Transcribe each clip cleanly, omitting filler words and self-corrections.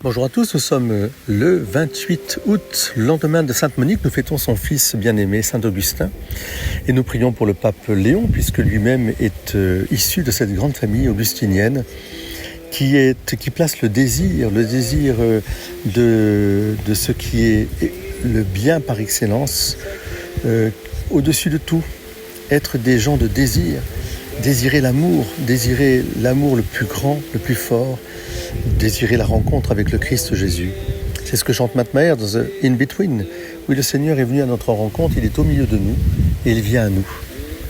Bonjour à tous, nous sommes le 28 août, lendemain de Sainte Monique. Nous fêtons son fils bien-aimé, Saint Augustin. Et nous prions pour le pape Léon, puisque lui-même est issu de cette grande famille augustinienne qui place le désir de ce qui est le bien par excellence au-dessus de tout. Être des gens de désir, désirer l'amour le plus grand, le plus fort, désirer la rencontre avec le Christ Jésus. C'est ce que chante Matt Maher dans The In-Between. Oui, le Seigneur est venu à notre rencontre, il est au milieu de nous et il vient à nous.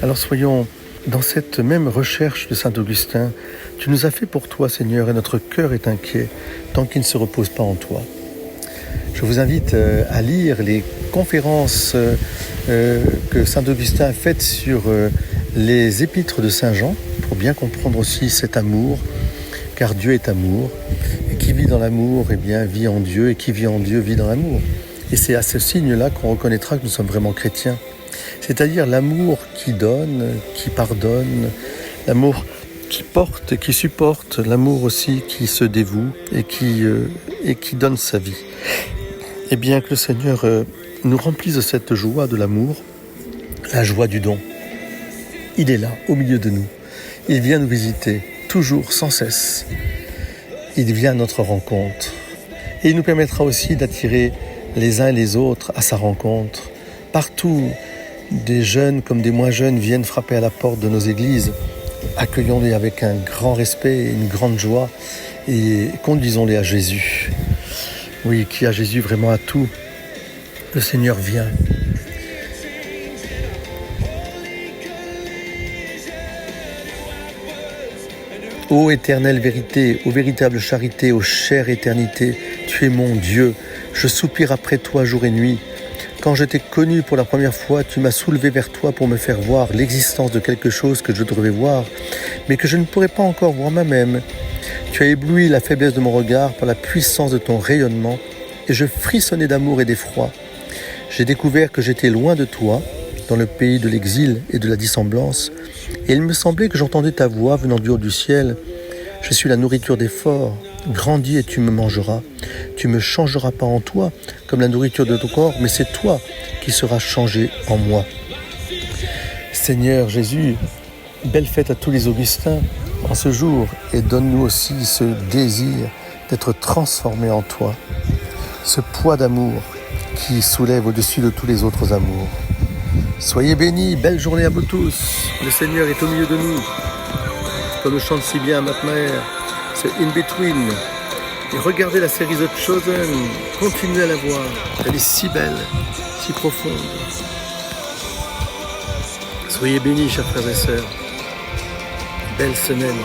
Alors soyons dans cette même recherche de Saint Augustin. Tu nous as fait pour toi, Seigneur, et notre cœur est inquiet tant qu'il ne se repose pas en toi. Je vous invite à lire les conférences que Saint Augustin a faites sur les épîtres de Saint Jean pour bien comprendre aussi cet amour, car Dieu est amour, et qui vit dans l'amour, vit en Dieu, et qui vit en Dieu vit dans l'amour. Et c'est à ce signe-là qu'on reconnaîtra que nous sommes vraiment chrétiens. C'est-à-dire l'amour qui donne, qui pardonne, l'amour qui porte, qui supporte, l'amour aussi qui se dévoue et qui donne sa vie. Et bien que le Seigneur nous remplisse de cette joie de l'amour, la joie du don. Il est là, au milieu de nous. Il vient nous visiter, toujours, sans cesse. Il vient à notre rencontre. Et il nous permettra aussi d'attirer les uns et les autres à sa rencontre. Partout, des jeunes comme des moins jeunes viennent frapper à la porte de nos églises. Accueillons-les avec un grand respect et une grande joie et conduisons-les à Jésus. Oui, qui a Jésus vraiment à tout. Le Seigneur vient. Ô éternelle vérité, ô véritable charité, ô chère éternité, tu es mon Dieu, je soupire après toi jour et nuit. Quand je t'ai connu pour la première fois, tu m'as soulevé vers toi pour me faire voir l'existence de quelque chose que je devais voir, mais que je ne pourrais pas encore voir moi-même. Tu as ébloui la faiblesse de mon regard par la puissance de ton rayonnement, et je frissonnais d'amour et d'effroi. J'ai découvert que j'étais loin de toi, dans le pays de l'exil et de la dissemblance, et il me semblait que j'entendais ta voix venant du haut du ciel. Je suis la nourriture des forts, grandis et tu me mangeras. Tu ne me changeras pas en toi comme la nourriture de ton corps, mais c'est toi qui seras changé en moi. Seigneur Jésus, belle fête à tous les Augustins en ce jour et donne-nous aussi ce désir d'être transformés en toi, ce poids d'amour qui soulève au-dessus de tous les autres amours. Soyez bénis, belle journée à vous tous. Le Seigneur est au milieu de nous. Comme le chante si bien Matt Maher, c'est In-Between. Et regardez la série The Chosen, continuez à la voir. Elle est si belle, si profonde. Soyez bénis, chers frères et sœurs. Belle semaine.